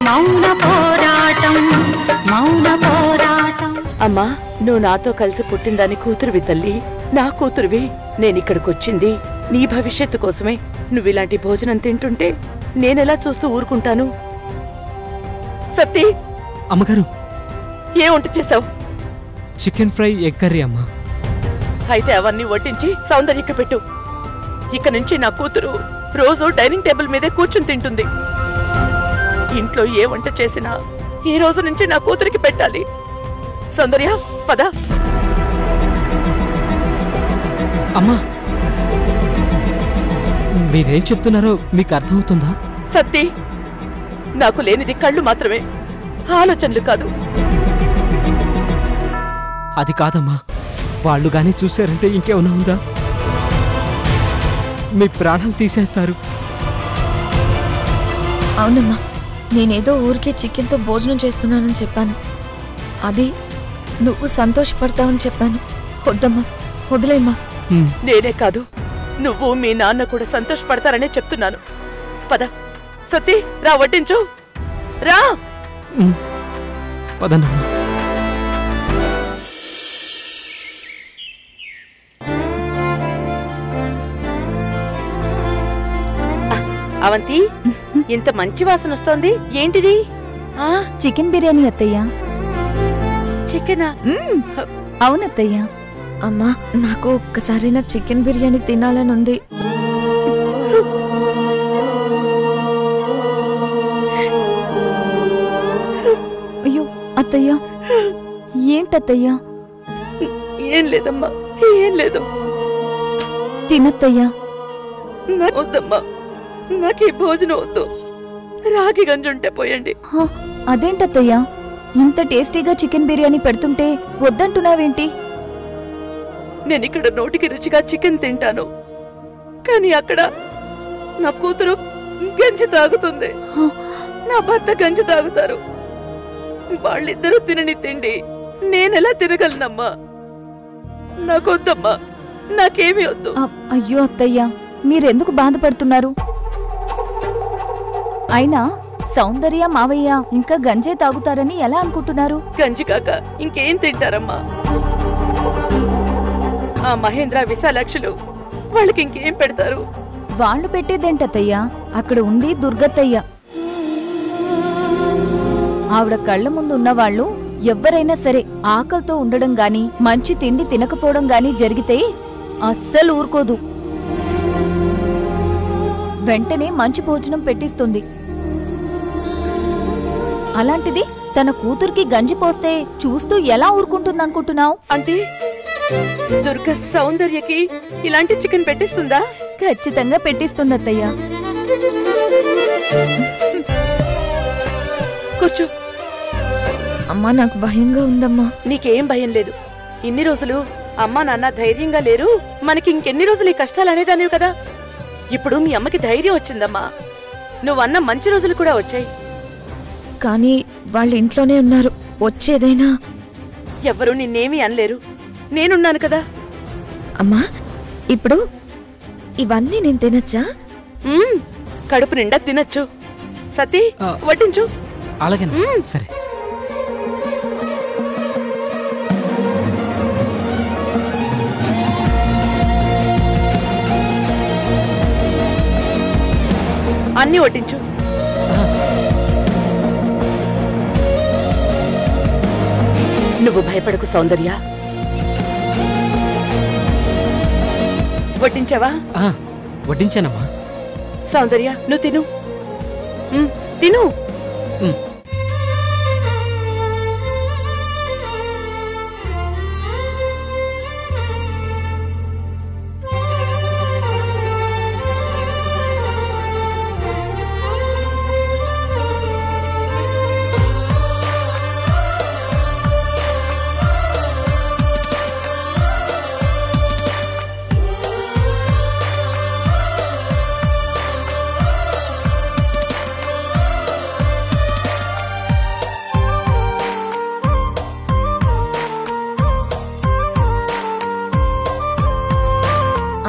మౌన పోరాటం మౌన పోరాటం. అమ్మా, నువ్వు నాతో కలిసి పుట్టిందాని కూతురువి తల్లి, నా కూతురువి. నేనిక్కడికొచ్చింది నీ భవిష్యత్తు కోసమే. నువ్విలాంటి భోజనం తింటుంటే నేనెలా చూస్తూ ఊరుకుంటాను? సత్తి, అమ్మగారు, ఏ వంట చేసావు? చికెన్ ఫ్రై, ఎగ్ కర్రీ అమ్మా. అయితే అవన్నీ వడ్డించి సౌందర్యకి పెట్టు. ఇక నుంచి నా కూతురు రోజు డైనింగ్ టేబుల్ మీదే కూర్చుని తింటుంది. ఇంట్లో ఏ వంట చేసినా ఈ రోజు నుంచి నా కూతురికి పెట్టాలి. సౌందర్య, పద. అమ్మా, మీరేం చెప్తున్నారో మీకు అర్థమవుతుందా? సత్తి, నాకు లేనిది కళ్ళు మాత్రమే, ఆలోచనలు కాదు. అది కాదమ్మా, వాళ్ళు గానీ చూశారంటే ఇంకేమన్నా ఉందా? మీ ప్రాణాలు తీసేస్తారు. అవునమ్మా, నేనేదో ఊరికే చికెన్తో భోజనం చేస్తున్నానని చెప్పాను. అది నువ్వు సంతోషపడతావని చెప్పాను. వద్దమ్మా, వదిలేమ్మా. నేనే కాదు, నువ్వు మీ నాన్న కూడా సంతోషపడతారనే చెప్తున్నాను. పద సత్తి, రా వడ్డించు, రా. పదనమ్మా. అవంతి, ఇంత మంచి వాసన వస్తోంది, ఏంటిది? చికెన్ బిర్యానీ అత్తయ్య. చికెనా? అవునత్తయ్య. అమ్మా, నాకు ఒక్కసారైనా చికెన్ బిర్యానీ తినాలని ఉంది. అయ్యో అత్తయ్య, ఏంటత్తయ్యా? ఏం లేదమ్మా, ఏం లేదు. తినత్తయ్యా. వద్దమ్మా, నాకీ భోజనం వద్దు. రాగి గంజుంటే పోయండి. అదేంటత్తయ్యా, ఇంత టేస్టీగా చికెన్ బిర్యానీ పెడుతుంటే వద్దంటున్నావేంటి? నేనిక్కడ నోటికి రుచిగా చికెన్ తింటాను, కానీ అక్కడ నా కూతురు గంజి తాగుతుంది, నా భర్త గంజి తాగుతారు. వాళ్ళిద్దరూ తినని తిండి నేనెలా తినగలనమ్మా? నాకొద్దమ్మా, నాకేమీ వద్దు. అయ్యో అత్తయ్యా, మీరెందుకు బాధపడుతున్నారు? అయినా సౌందర్య మావయ్య ఇంకా గంజే తాగుతారని ఎలా అనుకుంటున్నారు? గంజి కాక ఇంకేం తింటారమ్మా? ఆ మహేంద్ర, విశాలాక్షులు వాళ్ళకి ఇంకేం పెడతారు? వాళ్ళు పెట్టేదేంటత్తయ్యా, అక్కడ ఉంది దుర్గత్తయ్య. ఆవిడ కళ్ల ముందు ఉన్నవాళ్లు ఎవ్వరైనా సరే ఆకలితో ఉండడం గాని మంచి తిండి తినకపోవడం గాని జరిగితే అస్సలు ఊరుకోదు. వెంటనే మంచి భోజనం పెట్టిస్తుంది. అలాంటిది తన కూతురికి గంజి పోస్తే చూస్తూ ఎలా ఊరుకుంటుందనుకుంటున్నావు? అంటే దుర్గ సౌందర్యకి ఇలాంటి చికెన్ పెట్టిస్తుందా? ఖచ్చితంగా పెట్టిస్తుందత్తయ్యా. కూర్చో. అమ్మా, నాకు భయంగా ఉందమ్మా. నీకేం భయం లేదు. ఇన్ని రోజులు అమ్మా నాన్న ధైర్యంగా లేరు, మనకి ఇంకెన్ని రోజులు ఈ కష్టాలు అనేదానివి కదా. ఇప్పుడు మీ అమ్మకి ధైర్యం వచ్చిందమ్మా. నువ్వన్న మంచి రోజులు కూడా వచ్చాయి. కానీ వాళ్ళు ఇంట్లోనే ఉన్నారు. వచ్చేదైనా ఎవ్వరూ నిన్నేమీ అనలేరు, నేనున్నాను కదా. అమ్మా, ఇప్పుడు ఇవన్నీ నేను తినచ్చా? కడుపు నిండా తినచ్చు. సతీ, వడ్డించు. అలాగే, సరే. అన్నీ వడ్డించు. నువ్వు భయపడకు సౌందర్య. వడ్డించావా? వడ్డించానమ్మా. సౌందర్య, నువ్వు తిను. తిను.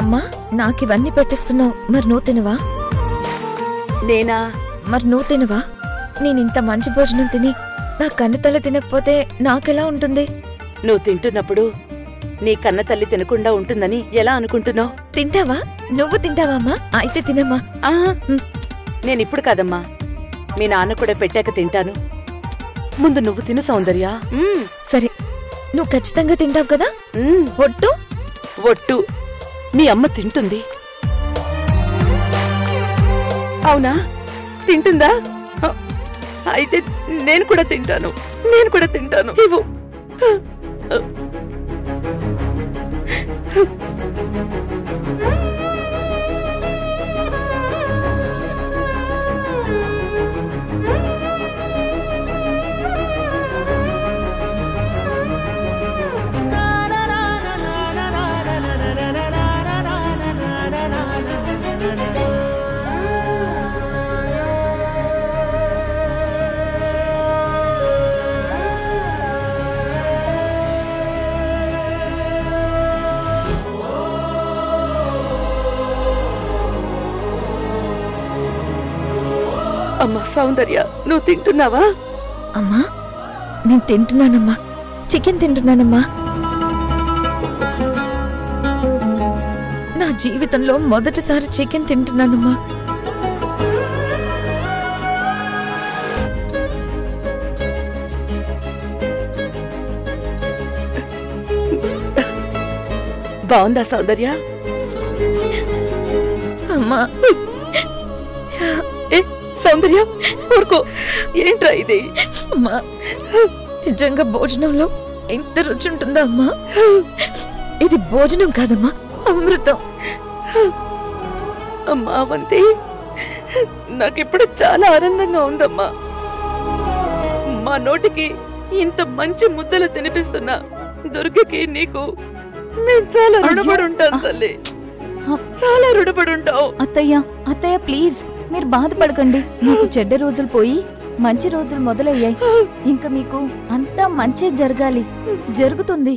అమ్మా, నాకివన్నీ పెట్టిస్తున్నావు, మరి నువ్వు తినవా? నేనా? మరి నువ్వు తినవా? నేనింత మంచి భోజనం తిని నా కన్ను తల తినకపోతే నాకెలా ఉంటుంది? నువ్వు తింటున్నప్పుడు నీ కన్న తల్లి తినకుండా ఉంటుందని ఎలా అనుకుంటున్నావు? తింటావా? నువ్వు తింటావా అమ్మా? అయితే తినమ్మా. నేనిప్పుడు కాదమ్మా, మీ నాన్న కూడా పెట్టాక తింటాను. ముందు నువ్వు తిను సౌందర్య. సరే, నువ్వు ఖచ్చితంగా తింటావు కదా? ఒట్టు? ఒట్టు. మీ అమ్మ తింటుంది. అవునా? తింటుందా? అయితే నేను కూడా తింటాను. ఇవ్వు. అమ్మా సౌందర్య, నువ్వు తింటున్నావా? అమ్మా, నేను తింటున్నానమ్మా. చికెన్ తింటున్నానమ్మా. నా జీవితంలో మొదటిసారి చికెన్ తింటున్నానమ్మా. బాగుందా సౌందర్య? అమ్మా, సౌందర్య ఊరుకో. ఏంట్రా ఇది? అమ్మా, నిజంగా భోజనంలో ఎంత రుచి ఉంటుందా అమ్మా? ఇది భోజనం కాదమ్మా, అమృతం. అమ్మా అవంతి, నాకిప్పుడు చాలా ఆనందంగా ఉందమ్మా. మా నోటికి ఇంత మంచి ముద్దలు తినిపిస్తున్నా దుర్గకి నీకు నేను చాలా రుణపడి ఉంటాను తల్లి. చాలా రుణపడి ఉంటావు. అత్తయ్య ప్లీజ్, మీరు బాధపడకండి. నాకు చెడ్డ రోజులు పోయి మంచి రోజులు మొదలయ్యాయి. ఇంకా మీకు అంతా మంచి జరగాలి. జరుగుతుంది.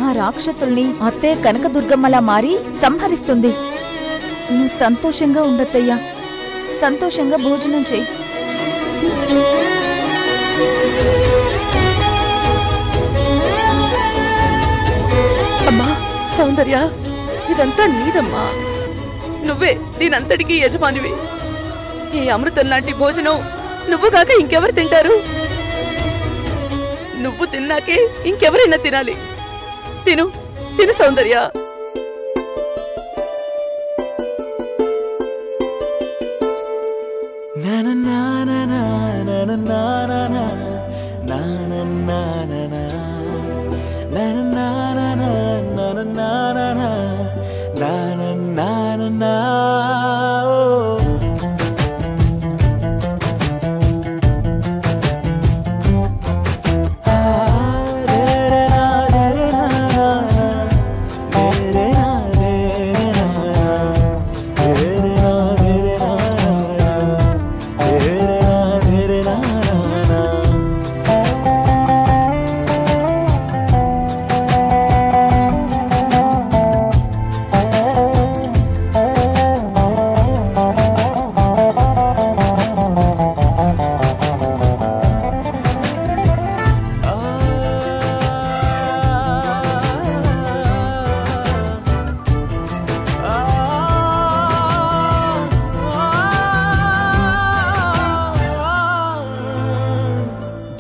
ఆ రాక్షసుల్ని అత్తయ్య కనకదుర్గమ్మలా మారి సంహరిస్తుంది. నువ్వు సంతోషంగా ఉండత్తయ్యా. సంతోషంగా భోజనం చెయ్యి. అమ్మా సౌందర్య, ఇదంతా నీదమ్మా. నువ్వే దీనంతటికీ యజమానివి. ఈ అమృతం లాంటి భోజనం నువ్వుగాక ఇంకెవరు తింటారు? నువ్వు తిన్నాకే ఇంకెవరైనా తినాలి. తిను తిను సౌందర్య.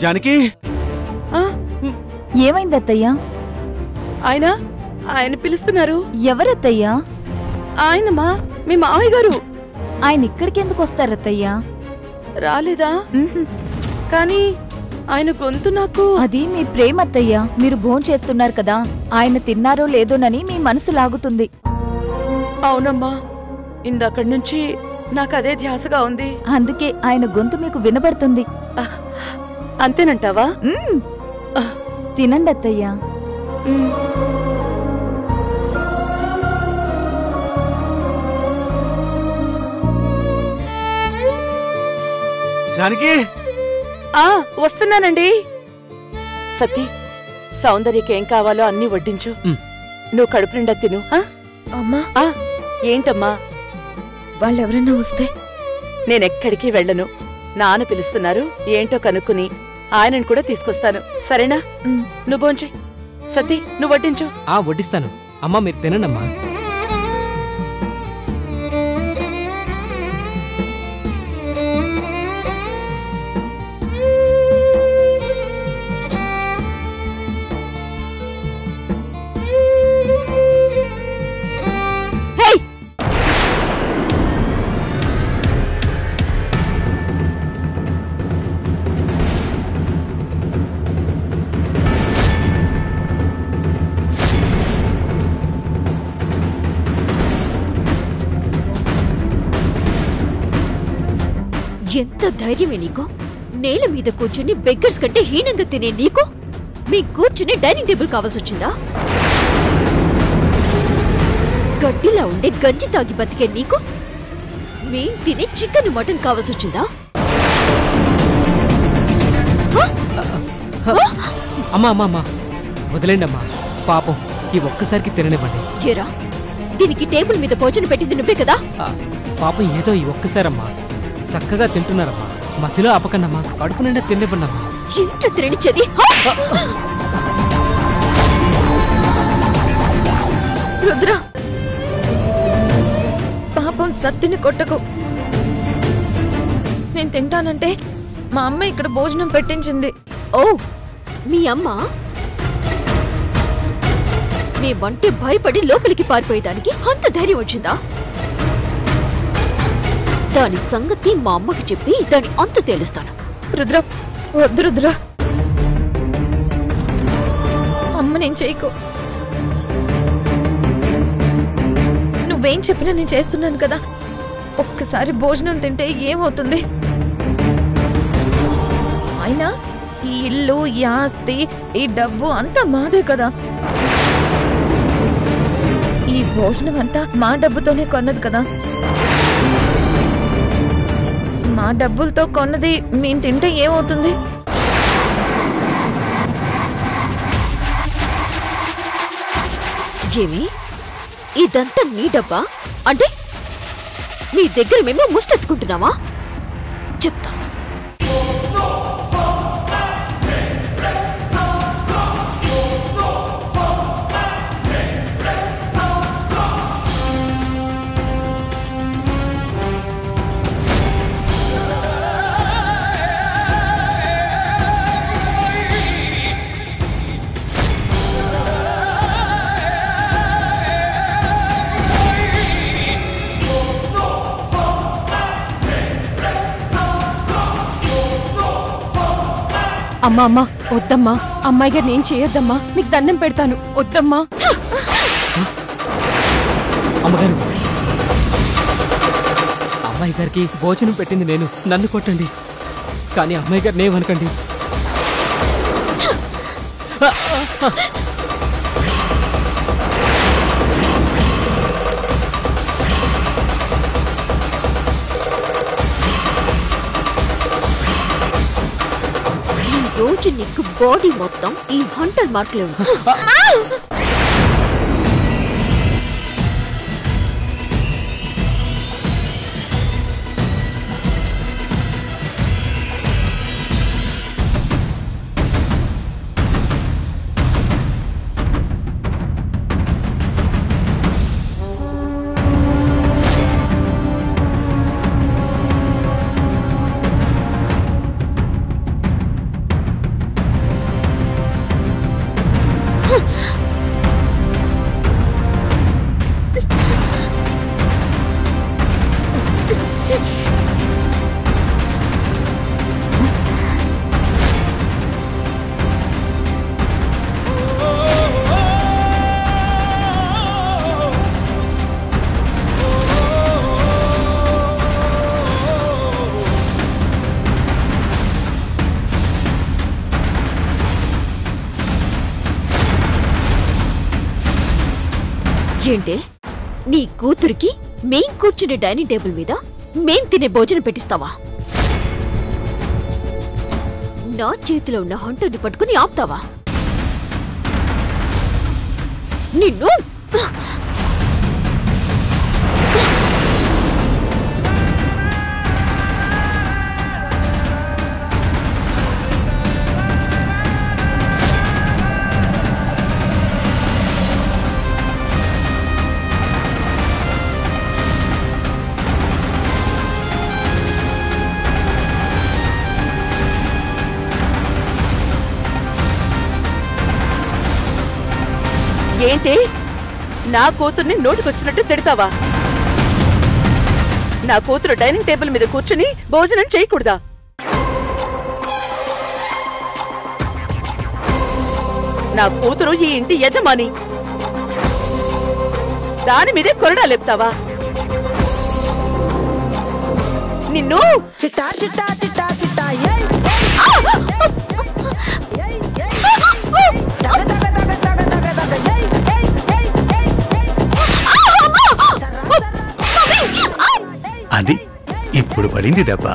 జానకి, ఏమైందత్తయ్యా? ఆయన పిలుస్తున్నారు. ఎవరత్తయ్యా? ఆయనమా, మీ మావయ్య గారు. ఆయన ఇక్కడికి ఎందుకు వస్తారత్తయ్యా? రాలేదా? కానీ ఆయన గొంతు నాకు. అది మీ ప్రేమత్తయ్యా. మీరు భోంచేస్తున్నారు కదా, ఆయన తిన్నారో లేదోనని మీ మనసు లాగుతుంది. అవునమ్మా, ఇందక్కడి నుంచి నాకు అదే ధ్యాసగా ఉంది. అందుకే ఆయన గొంతు మీకు వినబడుతుంది. అంతేనంటావా? తినండి అత్తయ్యా. జానకి, వస్తున్నానండి. సతీ, సౌందర్యకి ఏం కావాలో అన్నీ వడ్డించు. నువ్వు కడుపు నిండా తిను. అమ్మా. ఏంటమ్మా? వాళ్ళెవరన్నా వస్తే? నేనెక్కడికి వెళ్ళను. నాన్న పిలుస్తున్నారు, ఏంటో కనుక్కుని ఆయనను కూడా తీసుకొస్తాను. సరేనా? నువ్వు భోంచే. సతీ, నువ్వు వడ్డించు. వడ్డిస్తాను. అమ్మా మీరు తినండమ్మా. ఎంత ధైర్యమే నీకు? నేల మీద కూర్చుని బెగ్గర్స్ కంటే హీనంగా తినే నీకు మీ కూర్చుని డైనింగ్ టేబుల్ కావాల్సొచ్చిందా? గడ్డిలా ఉండే గంజి తాగి బతికే నీకు మేం తినే చికెన్ మటన్ కావాల్సొచ్చిందా? అమ్మా అమ్మా అమ్మా వదిలేండి అమ్మా, పాపం ఈ ఒక్కసారికి తిననివ్వండి. ఏరా, దీనికి టేబుల్ మీద భోజనం పెట్టింది నువ్వే కదా? పాపం ఏదో ఈ ఒక్కసారమ్మా, చక్కగా తింటున్నారమ్మా, మధ్యలో ఆపకండమ్మా, కడుపు నిండా తినివ్వండమ్మా. ఇంట్లో తిననిచ్చేది? రుద్ర, పాపం సత్తిని కొట్టకు. నేను తింటానంటే మా అమ్మ ఇక్కడ భోజనం పెట్టించింది. ఓ, మీ అమ్మ మేమంటే భయపడి లోపలికి పారిపోయేదానికి అంత ధైర్యం వచ్చిందా? దాని సంగతి మా అమ్మకి చెప్పి దాని అంత తేలుస్తాను. రుద్ర, వద్దు రుద్ర, అమ్మ నేను చేయకు. నువ్వేం చెప్పినా నేను చేస్తున్నాను కదా. ఒక్కసారి భోజనం తింటే ఏమవుతుంది? అయినా ఈ ఇల్లు, ఈ ఆస్తి, ఈ డబ్బు అంతా మాదే కదా. ఈ భోజనం అంతా మా డబ్బుతోనే కొన్నది కదా. మా డబ్బులతో కొన్నది మేము తింటే ఏమవుతుంది? ఏమి, ఇదంతా నీ డబ్బా? అంటే మీ దగ్గర మేము ముష్టెత్తుకుంటున్నావా? చెప్తా. అమ్మా అమ్మా వద్దమ్మా, అమ్మాయి గారు నేను చేయొద్దమ్మా, మీకు దండం పెడతాను, వద్దమ్మా. అమ్మగారు, అమ్మాయి గారికి భోజనం పెట్టింది నేను, నన్ను కొట్టండి, కానీ అమ్మాయి గారు నేమనకండి. రోజు నీకు బాడీ మొత్తం ఈ హంటర్ మార్కులే ఉంది. ఏంటే, నీ కూతురికి మేం కూర్చునే డైనింగ్ టేబుల్ మీద మేం తినే భోజనం పెట్టిస్తావా? నా చేతిలో ఉన్న హంటర్ని పట్టుకుని ఆపుతావా? నిన్ను ఏంటి నా కూతుర్ని నోటికొచ్చినట్టు తిడతావా? నా కూతురు డైనింగ్ టేబుల్ మీద కూర్చుని భోజనం చేయకూడదా? నా కూతురు ఈ ఇంటి యజమాని, దాని మీదే కొరడా లేపుతావా? నిన్ను చిట్టా చిట్టా చిట్టా చిట్టా ఏయ్ దగ దగ దగ దగ దగ దగ ఏయ్ ఏయ్ ఏయ్ ఏయ్ అది ఇప్పుడు పడింది దెబ్బ.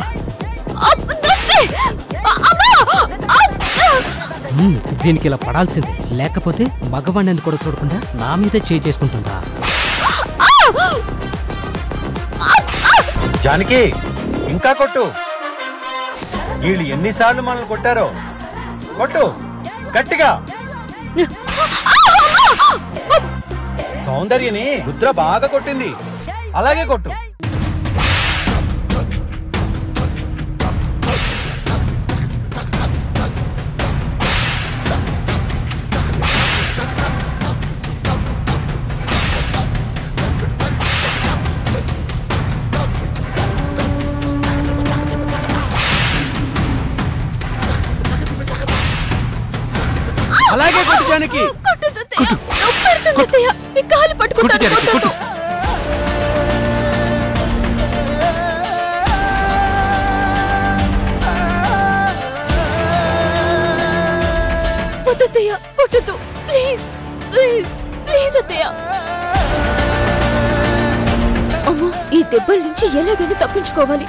దీనికి ఇలా పడాల్సింది, లేకపోతే మగవాణ్ణి కూడా చూడకుండా నా మీదే చేయి చేసుకుంటుందా? జానకి ఇంకా కొట్టు. వీళ్ళు ఎన్నిసార్లు మనల్ని కొట్టారో, కొట్టు గట్టిగా. సౌందర్యని రుద్ర బాగా కొట్టింది, అలాగే కొట్టు. అలాగే కొట్టు జానకి. కొట్టు. కొట్టదు ప్లీజ్ ప్లీజ్ ప్లీజ్ అత్తయ్య. అమ్మో, ఈ దెబ్బల నుంచి ఎలాగైనా తప్పించుకోవాలి.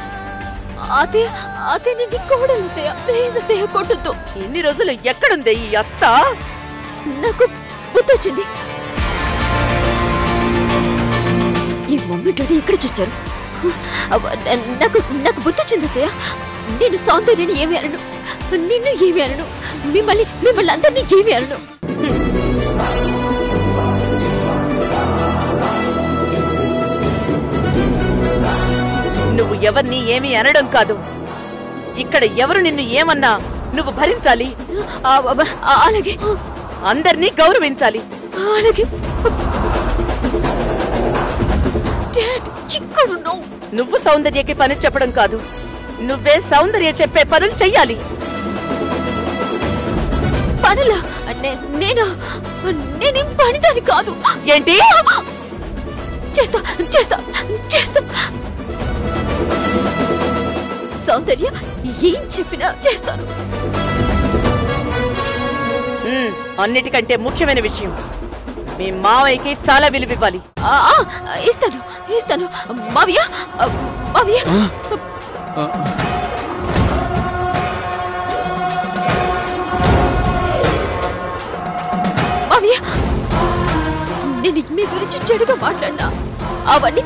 అత్తయ్య అత్తయ్య నీ కోడలు అత్తయ్య, ప్లీజ్ అత్తయ్య కొట్టద్దు. ఎన్ని రోజులు ఎక్కడుంది ఈ అత్త? నాకు బుద్ధి వచ్చింది. ఈ మమ్మీ డాడీ ఎక్కడ చచ్చారు? నాకు నాకు బుద్ధి వచ్చింది అత్తయ్య. నేను సౌందర్యాన్ని ఏమి అనను, నిన్ను ఏమి అనను, మిమ్మల్ని అందరినీ ఏమి అనను. నువ్వు ఎవరిని ఏమీ అనడం కాదు, ఇక్కడ ఎవరు నిన్ను ఏమన్నా నువ్వు భరించాలి. అలాగే అందరినీ గౌరవించాలి. అలాగే డాడ్, ఇక్కడున్నావు. నువ్వు సౌందర్యకి పని చెప్పడం కాదు, నువ్వే సౌందర్య చెప్పే పనులు చెయ్యాలి. పనులా? నేనేం పనిదాని కాదు. ఏంటి? చేస్తా చేస్తా చేస్తా. సౌందర్య ఏం చెప్పినా చేస్తాను. అన్నిటికంటే ముఖ్యమైన విషయం, మీ మావయ్యకి చాలా విలువివ్వాలి. ఇస్తాను ఇస్తాను. మావయ్య మావయ్య మావయ్య, నేను మీ గురించి చెడుగా మాట్లాడినా అవన్నీ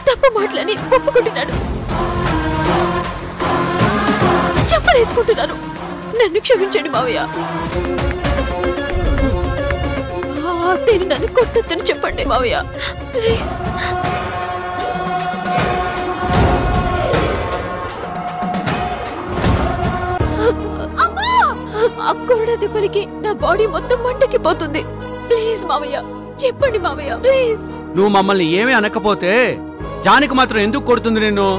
తప్పు మాటలని ఒప్పుకుంటున్నాను, చెప్పలేసుకుంటున్నాను. నన్ను క్షమించండి మావయ్య. నేను నన్ను కొట్టొద్దని చెప్పండి మావయ్య, ప్లీజ్. ఆ కొరడా దెబ్బలకి నా బాడీ మొత్తం మంటకి పోతుంది. ప్లీజ్ మావయ్య చెప్పండి మావయ్య, ప్లీజ్. నువ్వు మమ్మల్ని ఏమీ అనకపోతే జానకి మాత్రం ఎందుకు కొడుతుంది నిన్ను?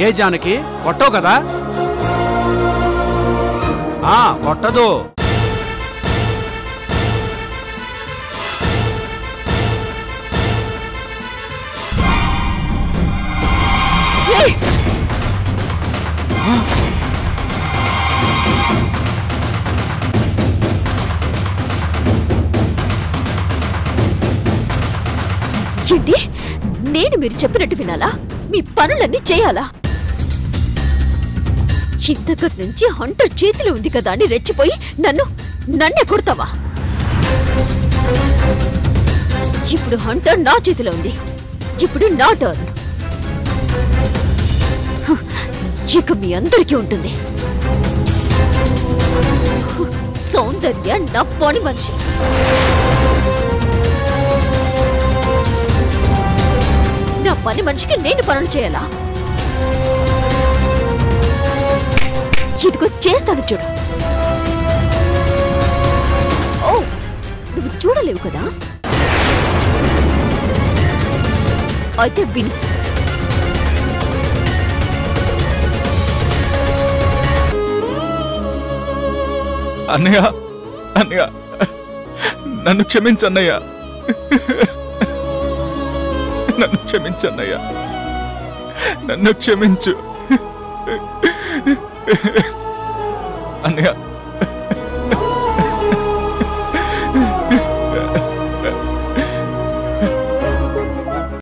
ఏ జానకి, కొట్టవు కదా? కొట్టదు. ఏంటి? నేను మీరు చెప్పినట్టు వినాలా? మీ పనులన్నీ చేయాలా? ఇంతకటి నుంచి హంటర్ చేతిలో ఉంది కదా అని రెచ్చిపోయి నన్నే కొడతావా? ఇప్పుడు హంటర్ నా చేతిలో ఉంది, ఇప్పుడు నా టర్న్. ఇక మీ అందరికీ ఉంటుంది. సౌందర్య నా పని మనిషి. నా పని మనిషికి నేను పనులు చేయాలా? ఇదిగో చేస్తాను చూడు. చూడలేవు కదా. అయితే విను. అన్నయ్య అన్నయ్య నన్ను క్షమించన్నయ్య, నన్ను క్షమించన్నయ్య, నన్ను క్షమించు అన్నయ్య.